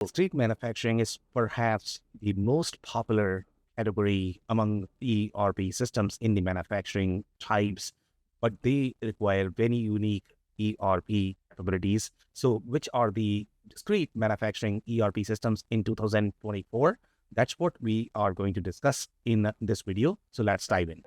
Discrete manufacturing is perhaps the most popular category among ERP systems in the manufacturing types, but they require very unique ERP capabilities. So, which are the discrete manufacturing ERP systems in 2024? That's what we are going to discuss in this video. So, let's dive in.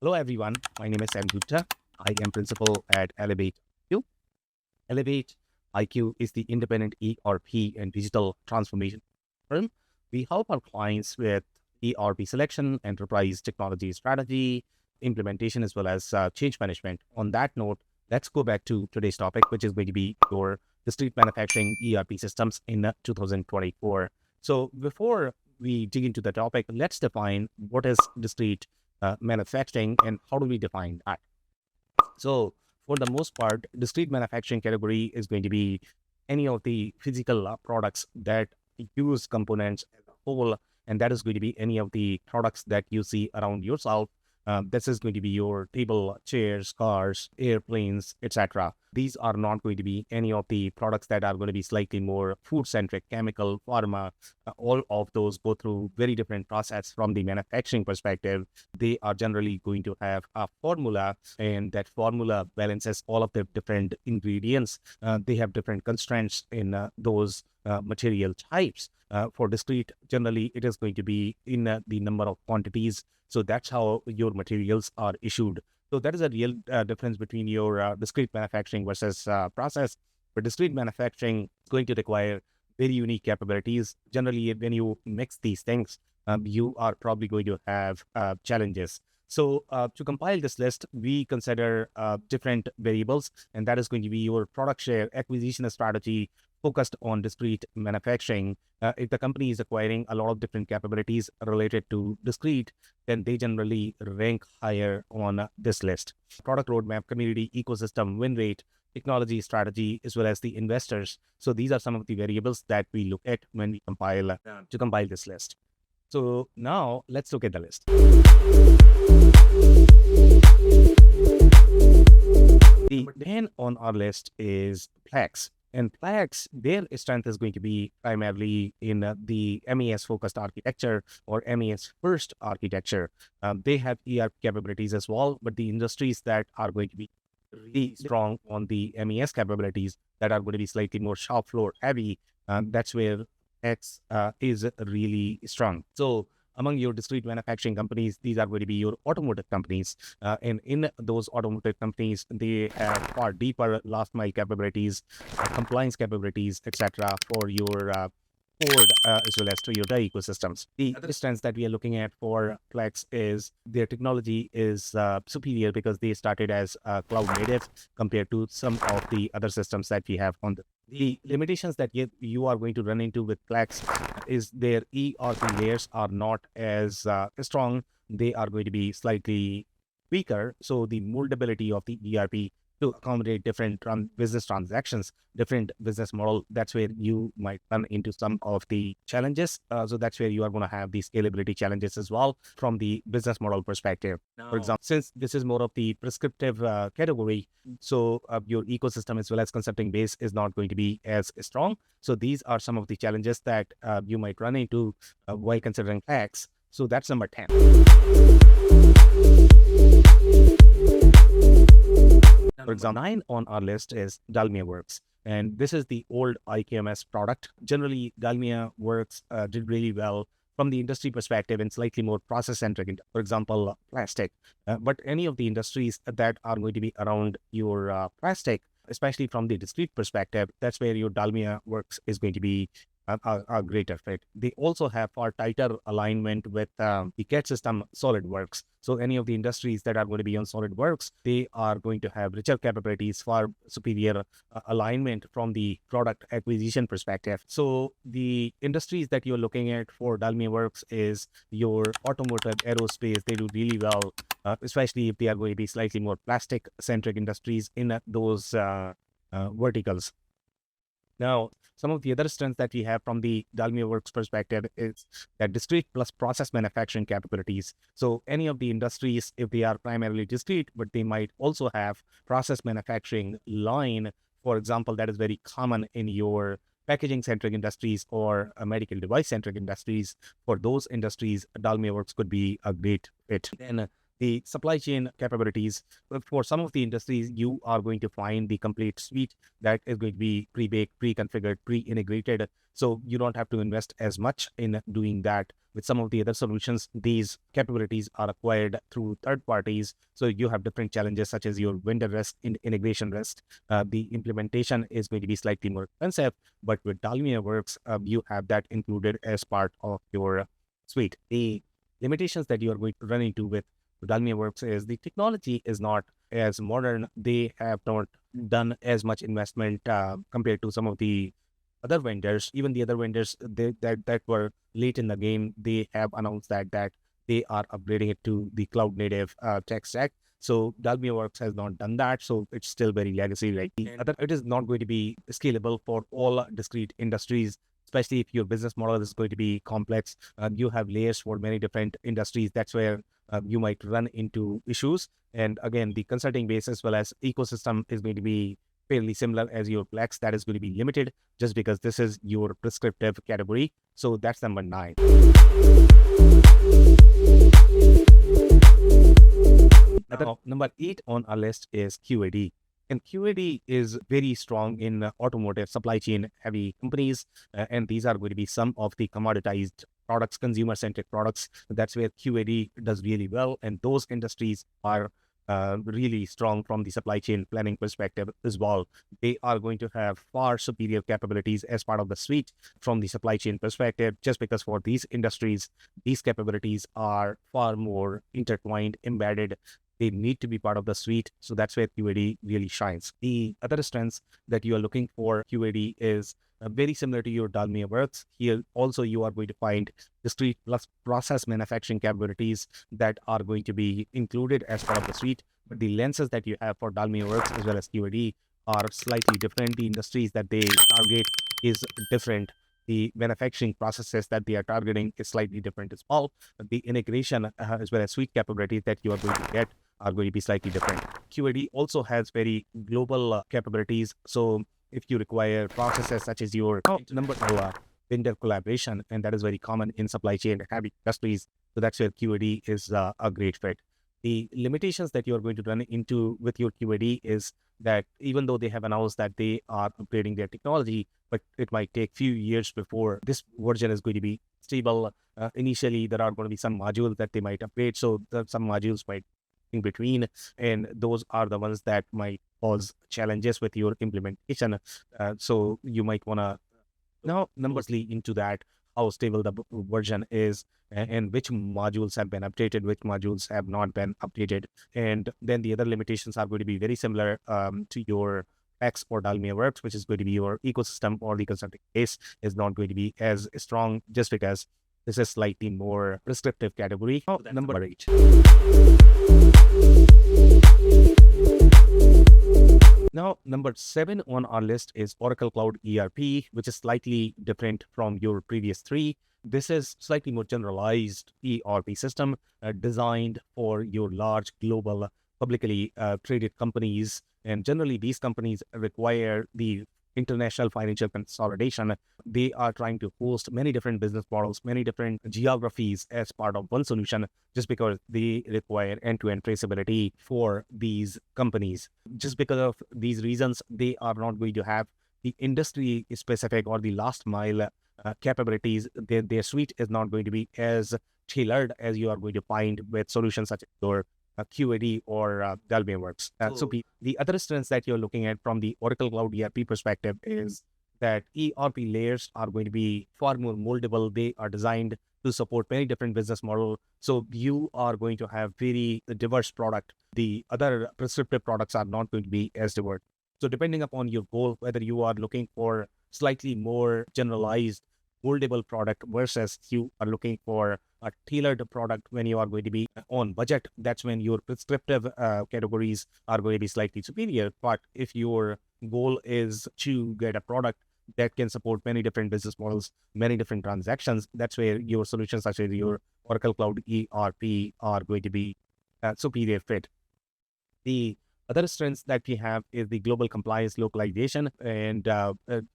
Hello, everyone. My name is Sam Gupta. I am principal at Elevate IQ. Elevate IQ is the independent ERP and digital transformation firm. We help our clients with ERP selection, enterprise technology strategy, implementation, as well as change management. On that note, let's go back to today's topic, which is going to be your discrete manufacturing ERP systems in 2024. So before we dig into the topic, let's define what is discrete manufacturing and how do we define that. So for the most part, discrete manufacturing category is going to be any of the physical products that use components as a whole, and that is going to be any of the products that you see around yourself. This is going to be your table, chairs, cars, airplanes, etc. These are not going to be any of the products that are going to be slightly more food-centric, chemical, pharma. All of those go through very different process from the manufacturing perspective. They are generally going to have a formula, and that formula balances all of the different ingredients. They have different constraints in those material types. For discrete, generally, it is going to be in the number of quantities. So that's how your materials are issued. So that is a real difference between your discrete manufacturing versus process. For discrete manufacturing, it's going to require very unique capabilities. Generally, when you mix these things, you are probably going to have challenges. So to compile this list, we consider different variables, and that is going to be your product share, acquisition strategy, focused on discrete manufacturing. If the company is acquiring a lot of different capabilities related to discrete, then they generally rank higher on this list. Product roadmap, community, ecosystem, win rate, technology strategy, as well as the investors. So these are some of the variables that we look at when we compile to compile this list. So now let's look at the list. The 10 on our list is Plex. And Plex, their strength is going to be primarily in the MES-focused architecture or MES-first architecture. They have ERP capabilities as well, but the industries that are going to be really strong on the MES capabilities that are going to be slightly more shop floor heavy, that's where Plex is really strong. So among your discrete manufacturing companies, these are going to be your automotive companies. And in those automotive companies, they have far deeper last mile capabilities, compliance capabilities, etc. for your Ford as well as Toyota ecosystems. The other strengths that we are looking at for Plex is their technology is superior because they started as cloud native compared to some of the other systems that we have on the limitations that you are going to run into with Plex is their ERP layers are not as strong. They are going to be slightly weaker. So the moldability of the ERP to accommodate different business transactions, different business model, that's where you might run into some of the challenges. So that's where you are going to have the scalability challenges as well from the business model perspective. For example, since this is more of the prescriptive category, so your ecosystem as well as consulting base is not going to be as strong. So these are some of the challenges that you might run into while considering Plex. So that's number 10. For example, 9 on our list is Dalmia Works. And this is the old IKMS product. Generally, Dalmia Works did really well from the industry perspective and slightly more process-centric, for example, plastic. But any of the industries that are going to be around your plastic, especially from the discrete perspective, that's where your Dalmia Works is going to be a greater fit. They also have far tighter alignment with the CAD system SolidWorks. So any of the industries that are going to be on SolidWorks, they are going to have richer capabilities, far superior alignment from the product acquisition perspective. So the industries that you're looking at for Dalmia Works is your automotive, aerospace. They do really well, especially if they are going to be slightly more plastic-centric industries in those verticals. Now, some of the other strengths that we have from the Dalmia Works perspective is that discrete plus process manufacturing capabilities. So any of the industries, if they are primarily discrete, but they might also have process manufacturing line, for example, that is very common in your packaging-centric industries or medical device-centric industries. For those industries, Dalmia Works could be a great fit. Then the supply chain capabilities. For some of the industries, you are going to find the complete suite that is going to be pre-baked, pre-configured, pre-integrated. So you don't have to invest as much in doing that. With some of the other solutions, these capabilities are acquired through third parties. So you have different challenges such as your vendor risk, integration risk. The implementation is going to be slightly more expensive, but with Dalmia Works, you have that included as part of your suite. The limitations that you are going to run into with Dalmia Works is the technology is not as modern. They have not done as much investment compared to some of the other vendors. Even the other vendors that were late in the game, they have announced that they are upgrading it to the cloud native tech stack. So Dalmia Works has not done that, so it's still very legacy. Like it is not going to be scalable for all discrete industries, especially if your business model is going to be complex. You have layers for many different industries. That's where you might run into issues. And again, the consulting base as well as ecosystem is going to be fairly similar as your Plex. That is going to be limited just because this is your prescriptive category. So that's number 9. Number 8 on our list is QAD. And QAD is very strong in automotive supply chain heavy companies. And these are going to be some of the commoditized products, consumer-centric products. That's where QAD does really well. And those industries are really strong from the supply chain planning perspective as well. They are going to have far superior capabilities as part of the suite from the supply chain perspective, just because for these industries, these capabilities are far more intertwined, embedded. They need to be part of the suite. So that's where QAD really shines. The other strengths that you are looking for QAD is very similar to your Dalmia Works. Here also you are going to find discrete plus process manufacturing capabilities that are going to be included as part of the suite. But the lenses that you have for Dalmia Works as well as QAD are slightly different. The industries that they target is different. The manufacturing processes that they are targeting is slightly different as well. The integration as well as suite capabilities that you are going to get are going to be slightly different. QAD also has very global capabilities. So if you require processes such as your number of vendor collaboration, and that is very common in supply chain heavy industries. So that's where QAD is a great fit. The limitations that you're going to run into with your QAD is that even though they have announced that they are upgrading their technology, but it might take few years before this version is going to be stable. Initially, there are going to be some modules that they might upgrade. So some modules might in between, and those are the ones that might cause challenges with your implementation. So you might want to now numbers lead into that, how stable the version is and which modules have been updated, which modules have not been updated. And then the other limitations are going to be very similar to your X or Dalmia Works, which is going to be your ecosystem or the consulting base is not going to be as strong just because this is slightly more prescriptive category. Number 8. Now, number 7 on our list is Oracle Cloud ERP, which is slightly different from your previous 3. This is slightly more generalized ERP system designed for your large global publicly traded companies. And generally, these companies require the international financial consolidation. They are trying to host many different business models, many different geographies as part of one solution, just because they require end-to-end traceability for these companies. Just because of these reasons, they are not going to have the industry specific or the last mile capabilities. Their suite is not going to be as tailored as you are going to find with solutions such as your QAD or Dalmia Works. So the other strengths that you're looking at from the Oracle Cloud ERP perspective is that ERP layers are going to be far more moldable. They are designed to support many different business models. So you are going to have very diverse product. The other prescriptive products are not going to be as diverse. So depending upon your goal, whether you are looking for slightly more generalized moldable product versus you are looking for a tailored product when you are going to be on budget, that's when your prescriptive categories are going to be slightly superior. But if your goal is to get a product that can support many different business models, many different transactions, that's where your solutions such as your Oracle Cloud ERP are going to be a superior fit. The other strengths that we have is the global compliance localization. And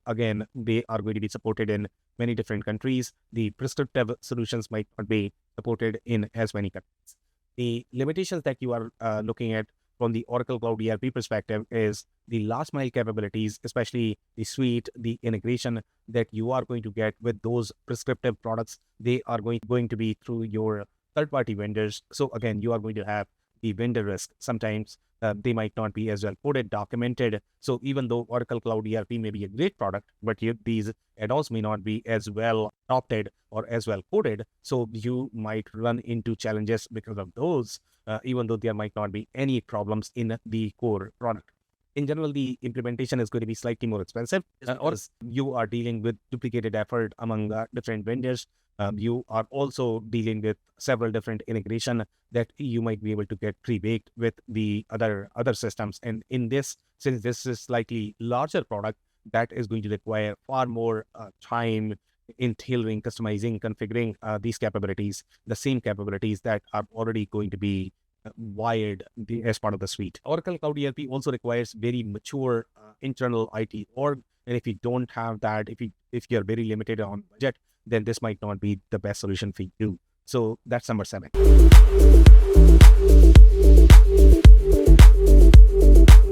again, they are going to be supported in many different countries. The prescriptive solutions might not be supported in as many countries. The limitations that you are looking at from the Oracle Cloud ERP perspective is the last mile capabilities, especially the suite, the integration that you are going to get with those prescriptive products. They are going to be through your third-party vendors. So again, you are going to have the vendor risk. Sometimes they might not be as well coded, documented. So even though Oracle Cloud ERP may be a great product, but these add-ons may not be as well adopted or as well coded. So you might run into challenges because of those, even though there might not be any problems in the core product. In general, the implementation is going to be slightly more expensive, or you are dealing with duplicated effort among different vendors. You are also dealing with several different integration that you might be able to get pre-baked with the other systems. And in this, since this is slightly larger product, that is going to require far more time in tailoring, customizing, configuring these capabilities, the same capabilities that are already going to be wired as part of the suite. Oracle Cloud ERP also requires very mature internal IT org. And if you don't have that, if you're very limited on budget, then this might not be the best solution for you. So that's number 7.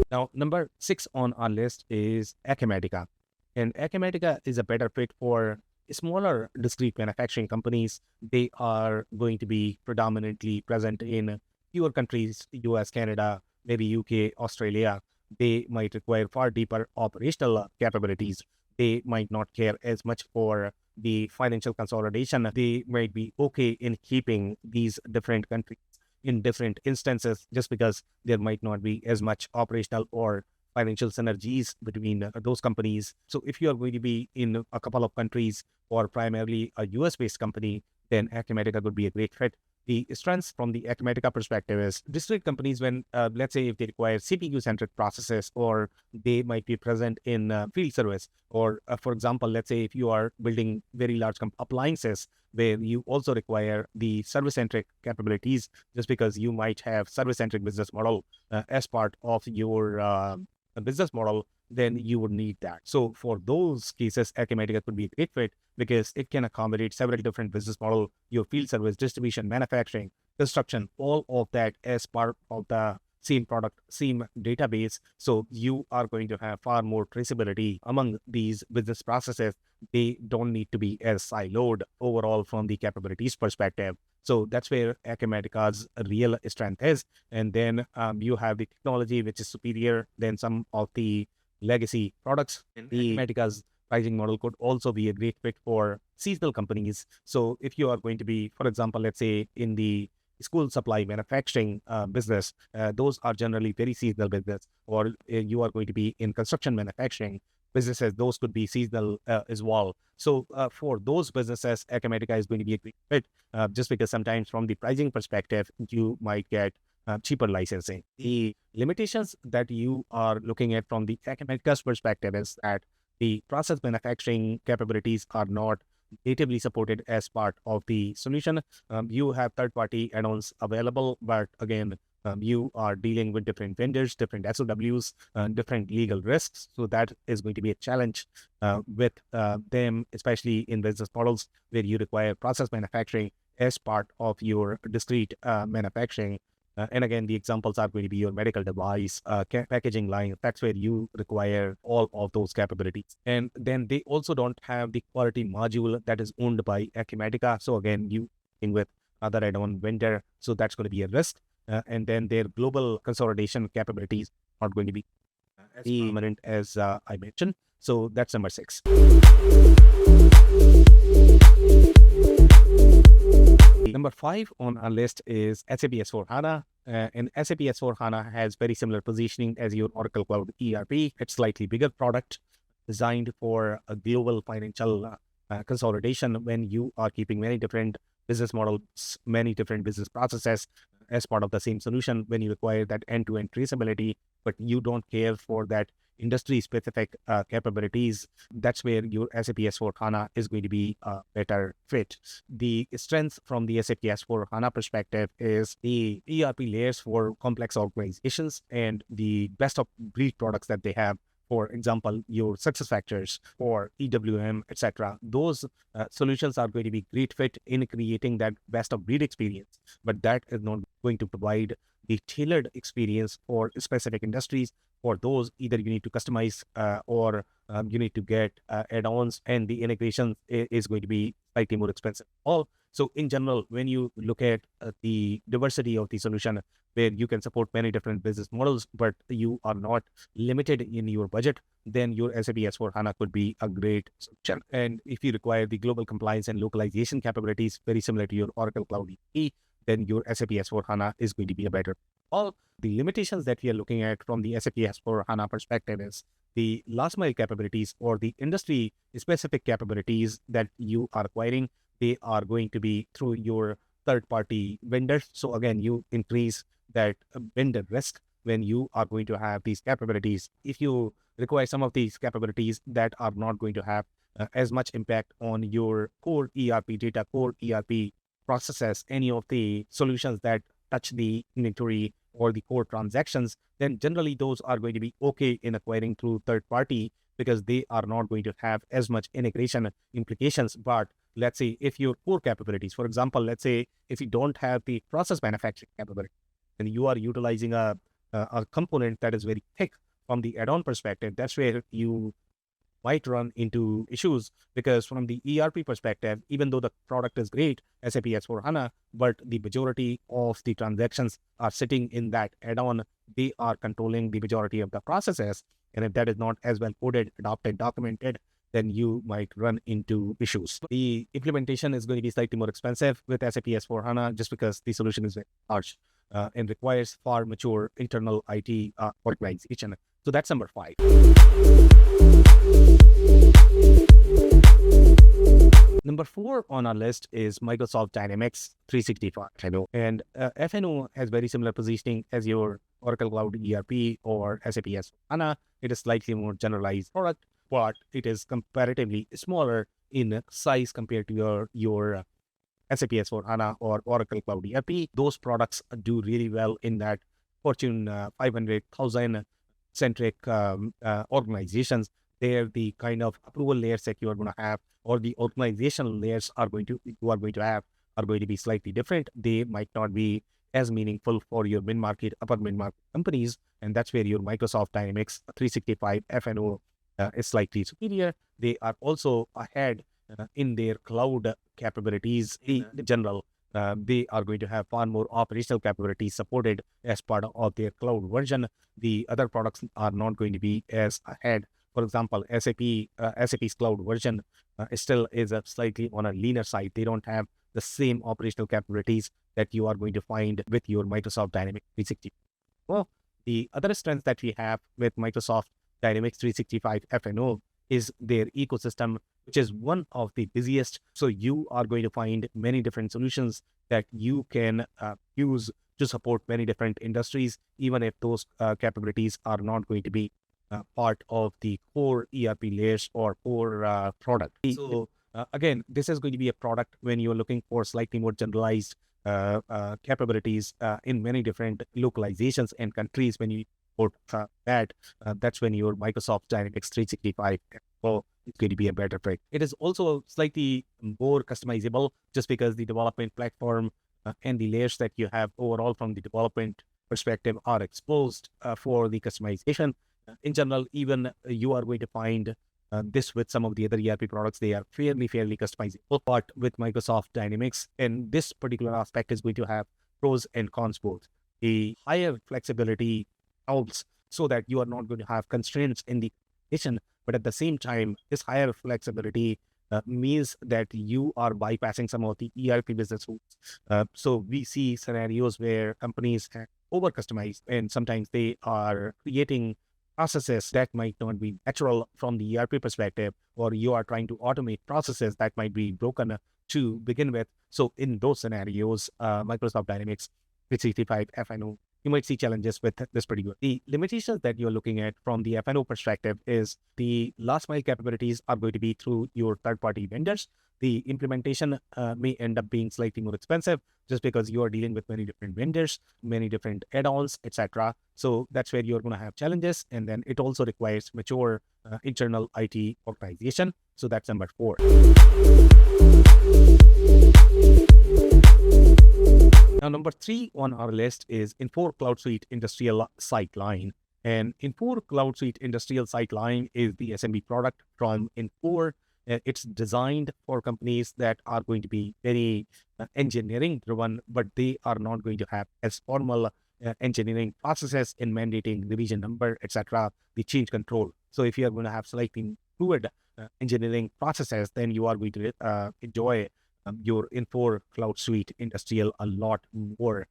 Now, number 6 on our list is Acumatica. And Acumatica is a better fit for smaller discrete manufacturing companies. They are going to be predominantly present in fewer countries, US, Canada, maybe UK, Australia. They might require far deeper operational capabilities. They might not care as much for the financial consolidation. They might be okay in keeping these different countries in different instances just because there might not be as much operational or financial synergies between those companies. So if you are going to be in a couple of countries or primarily a US-based company, then Acumatica would be a great fit. The strengths from the Acumatica perspective is discrete companies when, let's say, if they require CPU-centric processes, or they might be present in field service, or for example, let's say if you are building very large appliances where you also require the service-centric capabilities, just because you might have service-centric business model as part of your business model, then you would need that. So for those cases, Acumatica could be a great fit because it can accommodate several different business model, your field service, distribution, manufacturing, construction, all of that as part of the same product, same database. So you are going to have far more traceability among these business processes. They don't need to be as siloed overall from the capabilities perspective. So that's where Acumatica's real strength is. And then you have the technology, which is superior than some of the legacy products. And Acumatica's pricing model could also be a great fit for seasonal companies. So if you are going to be, for example, let's say in the school supply manufacturing business, those are generally very seasonal business, or you are going to be in construction manufacturing businesses, those could be seasonal as well. So for those businesses, Acumatica is going to be a great fit just because sometimes from the pricing perspective, you might get cheaper licensing. The limitations that you are looking at from the Acumatica's perspective is that the process manufacturing capabilities are not natively supported as part of the solution. You have third-party add-ons available, but again, you are dealing with different vendors, different SOWs, different legal risks. So that is going to be a challenge with them, especially in business models where you require process manufacturing as part of your discrete manufacturing. And again, the examples are going to be your medical device, packaging line. That's where you require all of those capabilities. And then they also don't have the quality module that is owned by Acumatica. So again, you in with other add-on vendor. So that's going to be a risk. And then their global consolidation capabilities are going to be as prominent as I mentioned. So that's number 6. Number 5 on our list is SAP S/4HANA. And SAP S/4HANA has very similar positioning as your Oracle Cloud ERP. It's slightly bigger product designed for a global financial consolidation when you are keeping many different business models, many different business processes as part of the same solution. When you require that end-to-end traceability, but you don't care for that industry-specific capabilities, that's where your SAP S/4HANA is going to be a better fit. The strength from the SAP S/4HANA perspective is the ERP layers for complex organizations and the best of breed products that they have. For example, your success factors or EWM, etc. Those solutions are going to be great fit in creating that best of breed experience, but that is not going to provide the tailored experience for specific industries. For those, either you need to customize or you need to get add-ons, and the integration is going to be slightly more expensive. So in general, when you look at the diversity of the solution, where you can support many different business models, but you are not limited in your budget, then your SAP S/4HANA could be a great solution. And if you require the global compliance and localization capabilities, very similar to your Oracle Cloud ERP, then your SAP S/4HANA is going to be a better. All the limitations that we are looking at from the SAP S/4HANA perspective is the last mile capabilities or the industry specific capabilities that you are acquiring. They are going to be through your third-party vendors. So again, you increase that vendor risk when you are going to have these capabilities. If you require some of these capabilities that are not going to have as much impact on your core ERP data, core ERP processes, any of the solutions that touch the inventory or the core transactions, then generally those are going to be okay in acquiring through third party because they are not going to have as much integration implications. But let's say if your core capabilities, for example, let's say if you don't have the process manufacturing capability, and you are utilizing a component that is very thick from the add-on perspective, that's where you might run into issues, because from the ERP perspective, even though the product is great, SAP S/4HANA, but the majority of the transactions are sitting in that add-on. They are controlling the majority of the processes. And if that is not as well coded, adopted, documented, then you might run into issues. The implementation is going to be slightly more expensive with SAP S/4HANA just because the solution is very large and requires far mature internal IT organization. So that's number 5. Number 4 on our list is Microsoft Dynamics 365 FNO. And FNO has very similar positioning as your Oracle Cloud ERP or SAP S/4HANA. It is slightly more generalized product, but it is comparatively smaller in size compared to your SAP S/4HANA or Oracle Cloud ERP. Those products do really well in that Fortune 500,000 centric organizations. There, the kind of approval layers that you are going to have, or the organizational layers you are going to have, are going to be slightly different. They might not be as meaningful for your mid-market, upper mid-market companies, and that's where your Microsoft Dynamics 365 FNO is slightly superior. They are also ahead in their cloud capabilities in general. They are going to have far more operational capabilities supported as part of their cloud version. The other products are not going to be as ahead. For example, SAP's cloud version still is slightly on a leaner side. They don't have the same operational capabilities that you are going to find with your Microsoft Dynamics 365. Well, the other strength that we have with Microsoft Dynamics 365 FNO is their ecosystem, which is one of the busiest. So you are going to find many different solutions that you can use to support many different industries, even if those capabilities are not going to be part of the core ERP layers or core product. So again, this is going to be a product when you're looking for slightly more generalized capabilities in many different localizations and countries. When you support that's when your Microsoft Dynamics 365 is going to be a better fit. It is also slightly more customizable just because the development platform and the layers that you have overall from the development perspective are exposed for the customization. In general, even you are going to find this with some of the other ERP products. They are fairly customizable. But with Microsoft Dynamics, and this particular aspect is going to have pros and cons both. A higher flexibility helps so that you are not going to have constraints in the but at the same time, this higher flexibility means that you are bypassing some of the ERP business rules. So we see scenarios where companies over customize, and sometimes they are creating processes that might not be natural from the ERP perspective, or you are trying to automate processes that might be broken to begin with. So in those scenarios, Microsoft Dynamics 365 FNO, you might see challenges with this particular. The limitations that you're looking at from the FNO perspective is the last mile capabilities are going to be through your third-party vendors. The implementation may end up being slightly more expensive just because you are dealing with many different vendors, many different add-ons, etc. So that's where you're going to have challenges. And then it also requires mature internal IT organization. So that's number 4. Now, number 3 on our list is Infor Cloud Suite Industrial Sightline. And Infor Cloud Suite Industrial Sightline is the SMB product from Infor. It's designed for companies that are going to be very engineering driven, but they are not going to have as formal engineering processes in mandating revision number, etc., the change control. So if you are going to have slightly fluid engineering processes, then you are going to enjoy your Infor Cloud Suite Industrial a lot more.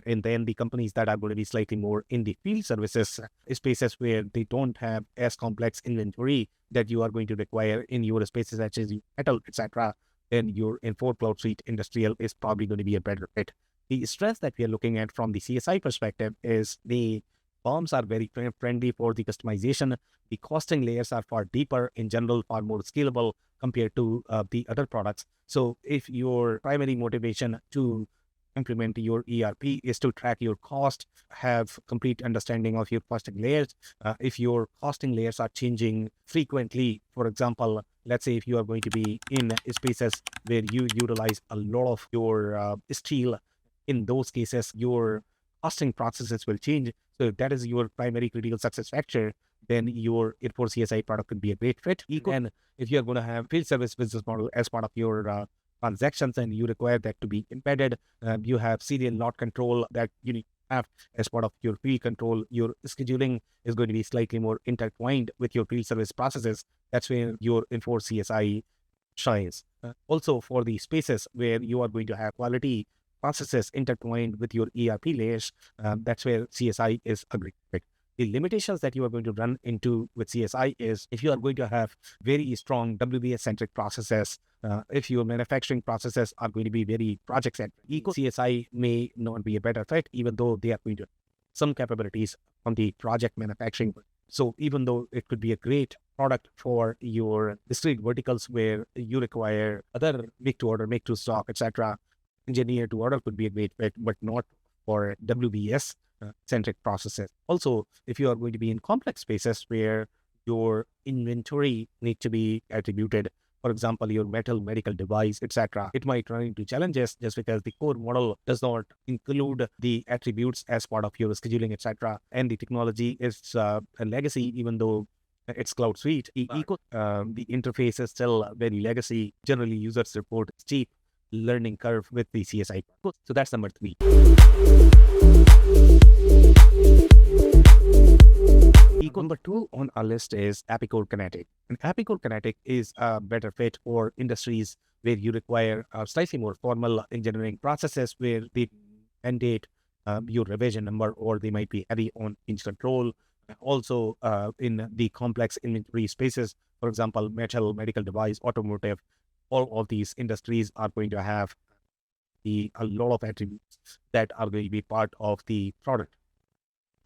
And then the companies that are going to be slightly more in the field services spaces where they don't have as complex inventory that you are going to require in your spaces such as metal, etc., then your Infor Cloud Suite Industrial is probably going to be a better fit. The strength that we are looking at from the CSI perspective is the forms are very friendly for the customization. The costing layers are far deeper, in general, far more scalable compared to the other products. So if your primary motivation to implement your ERP is to track your cost, have complete understanding of your costing layers. If your costing layers are changing frequently, for example, let's say if you are going to be in spaces where you utilize a lot of your steel, in those cases, your costing processes will change. So if that is your primary critical success factor, then your Infor CSI product could be a great fit. And if you're going to have field service business model as part of your transactions and you require that to be embedded, you have serial lot control that you need to have as part of your field control. Your scheduling is going to be slightly more intertwined with your field service processes. That's where your Infor CSI shines. Also for the spaces where you are going to have quality processes intertwined with your ERP layers, that's where CSI is a great fit. The limitations that you are going to run into with CSI is if you are going to have very strong WBS-centric processes, if your manufacturing processes are going to be very project-centric, CSI may not be a better fit, even though they are going to have some capabilities on the project manufacturing. So even though it could be a great product for your discrete verticals where you require other make-to-order, make-to-stock, etc., engineer-to-order could be a great fit, but not for WBS centric processes. Also, if you are going to be in complex spaces where your inventory needs to be attributed, for example, your metal, medical device, etc., it might run into challenges just because the core model does not include the attributes as part of your scheduling, etc. And the technology is a legacy, even though it's cloud suite. The interface is still very legacy. Generally, users report steep learning curve with the CSI. So that's number 3. Number 2 on our list is Apicor Kinetic. And Apicor Kinetic is a better fit for industries where you require slightly more formal engineering processes where they mandate your revision number, or they might be heavy on change control. Also in the complex inventory spaces, for example, metal, medical device, automotive, all of these industries are going to have a lot of attributes that are going to be part of the product.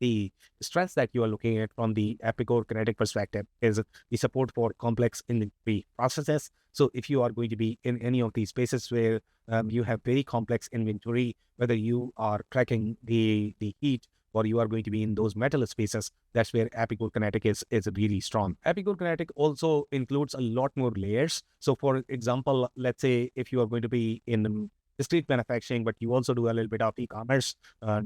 The strengths that you are looking at from the Apicor Kinetic perspective is the support for complex inventory processes. So if you are going to be in any of these spaces where you have very complex inventory, whether you are tracking the heat or you are going to be in those metal spaces, that's where Apicor Kinetic is really strong. Apicor Kinetic also includes a lot more layers. So for example, let's say if you are going to be in discrete manufacturing, but you also do a little bit of e-commerce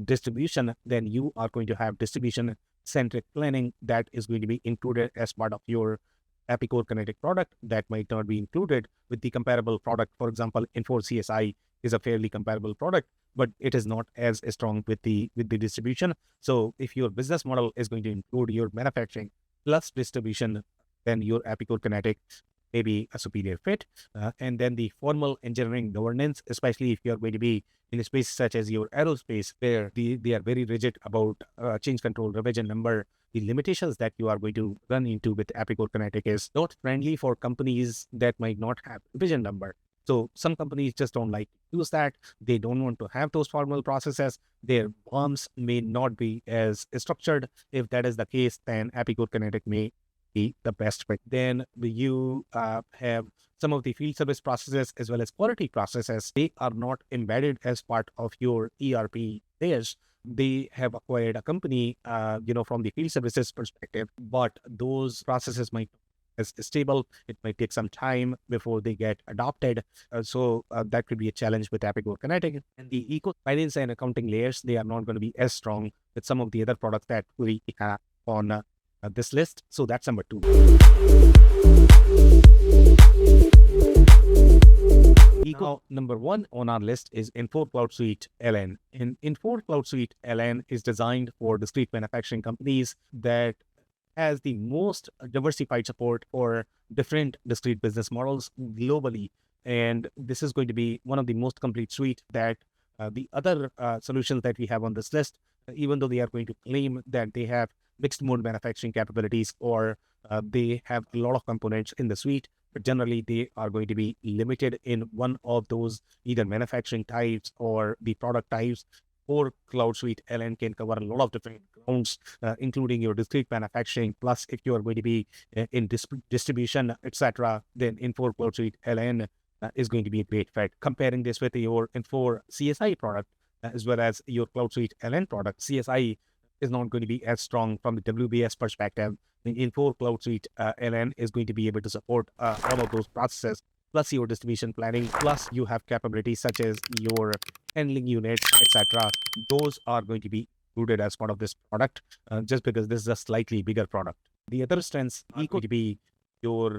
distribution, then you are going to have distribution-centric planning that is going to be included as part of your Apicor Kinetic product that might not be included with the comparable product. For example, Infor CSI is a fairly comparable product, but it is not as strong with the distribution. So if your business model is going to include your manufacturing plus distribution then your Epicure Kinetic may be a superior fit. And then the formal engineering governance, especially if you're going to be in a space such as your aerospace, where they are very rigid about change control, revision number. The limitations that you are going to run into with Epicure Kinetic is not friendly for companies that might not have revision number. So some companies just don't like to use that. They don't want to have those formal processes. Their bombs may not be as structured. If that is the case, then Epicure Kinetic may be the best fit. Then you have some of the field service processes as well as quality processes. They are not embedded as part of your ERP layers. They have acquired a company, from the field services perspective, but those processes might as stable. It might take some time before they get adopted. So that could be a challenge with Epicure Kinetic. And the finance and accounting layers, they are not going to be as strong with some of the other products that we have on this list. So that's number 2. Now, number 1 on our list is Infor Cloud Suite LN. And Infor Cloud Suite LN is designed for discrete manufacturing companies that has the most diversified support for different discrete business models globally. And this is going to be one of the most complete suite that the other solutions that we have on this list, even though they are going to claim that they have mixed mode manufacturing capabilities or they have a lot of components in the suite, but generally they are going to be limited in one of those either manufacturing types or the product types. Or Cloud Suite LN can cover a lot of different grounds, including your discrete manufacturing. Plus, if you are going to be in distribution, etc., then Infor Cloud Suite LN is going to be a great fit. Comparing this with your Infor CSI product, as well as your Cloud Suite LN product, CSI is not going to be as strong from the WBS perspective. The Infor Cloud Suite LN is going to be able to support all of those processes, plus your distribution planning, plus you have capabilities such as your handling units, etc. Those are going to be included as part of this product, just because this is a slightly bigger product. The other strengths are going to be your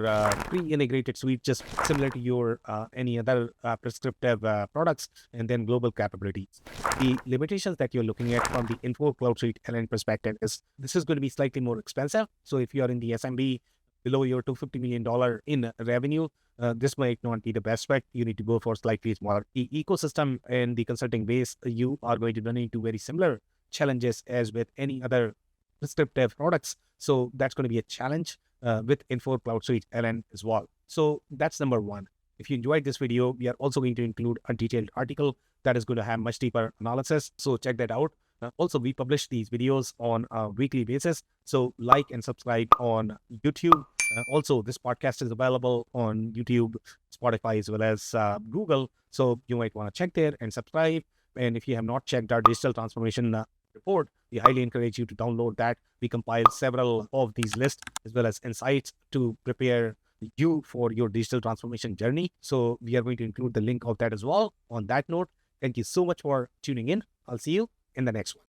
pre-integrated suite, just similar to your any other prescriptive products, and then global capabilities. The limitations that you're looking at from the Infor Cloud Suite LN perspective is this is going to be slightly more expensive. So if you're in the SMB below your $250 million in revenue, this might not be the best fit. You need to go for slightly smaller. The ecosystem and the consulting base, you are going to run into very similar challenges as with any other prescriptive products. So that's going to be a challenge with Infor Cloud Suite LN as well. So that's number 1. If you enjoyed this video, we are also going to include a detailed article that is going to have much deeper analysis. So check that out. Also, we publish these videos on a weekly basis. So like and subscribe on YouTube. Also, this podcast is available on YouTube, Spotify, as well as Google. So you might want to check there and subscribe. And if you have not checked our digital transformation report, we highly encourage you to download that. We compile several of these lists as well as insights to prepare you for your digital transformation journey. So we are going to include the link of that as well. On that note, thank you so much for tuning in. I'll see you in the next one.